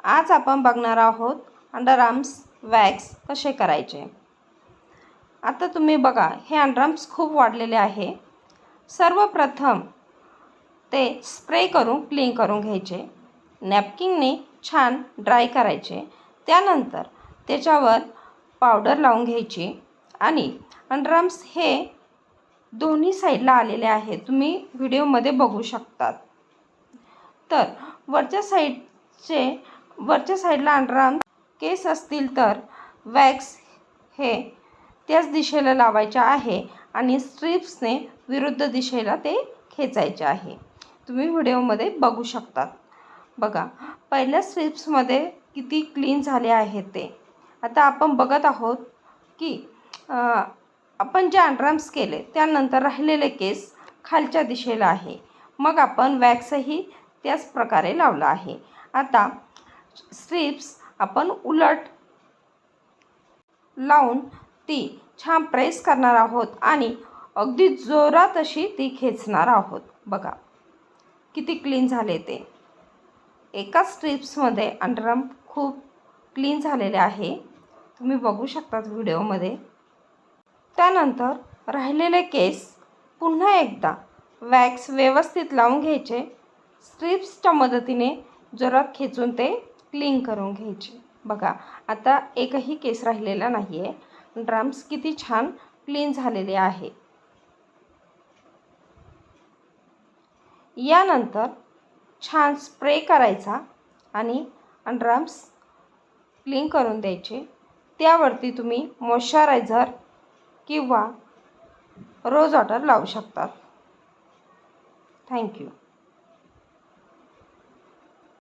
आज आपण बघणार आहोत अंडरआर्म्स वॅक्स कसे करायचे। आता तुम्ही बघा, हे अंडरआर्म्स खूप वाढलेले आहे। सर्वप्रथम ते स्प्रे करून क्लीन करून घ्यायचे। नॅपकिनने छान ड्राय करायचे। त्यानंतर त्याच्यावर पावडर लावून घ्यायची आणि अंडरआर्म्स हे दोन्ही साईडला आलेले आहे, तुम्ही व्हिडिओमध्ये बघू शकतात। तर वरच्या साईडला अंडरआर्म केस असतील तर वॅक्स हे त्याच दिशेला लावायचे आहे आणि स्ट्रिप्सने विरुद्ध दिशेला ते खेचायचे आहे। तुम्ही व्हिडिओमध्ये बघू शकतात। बघा, पहिल्या स्ट्रिप्समध्ये किती क्लीन झाले आहेत ते। आता आपण बघत आहोत की आपण जे अंडरआर्म्स केले त्यानंतर राहिलेले केस खालच्या दिशेला आहे। मग आपण वॅक्सही त्याच प्रकारे लावला आहे। आता स्ट्रिप्स आपण उलट लावून ती छान प्रेस करणार आहोत आणि अगदी जोरात अशी ती खेचणार आहोत। बघा किती क्लीन झाले ते। एका स्ट्रिप्समध्ये अंडरआर्म खूप क्लीन झालेले आहे, तुम्ही बघू शकतात व्हिडिओमध्ये। त्यानंतर राहिलेले केस पुन्हा एकदा वॅक्स व्यवस्थित लावून घ्यायचे। स्ट्रिप्सच्या मदतीने जोरात खेचून ते क्लीन करून घ्यायचे। बघा, आता एकही केस राहिलेला नाही आहे। अंडरआर्म्स किती छान क्लीन झालेले आहे। यानंतर छान स्प्रे करायचा आणि अंडरआर्म्स क्लीन करून द्यायचे। त्यावरती तुम्ही मॉइश्चरायझर किंवा रोज वॉटर लावू शकतात। थँक्यू।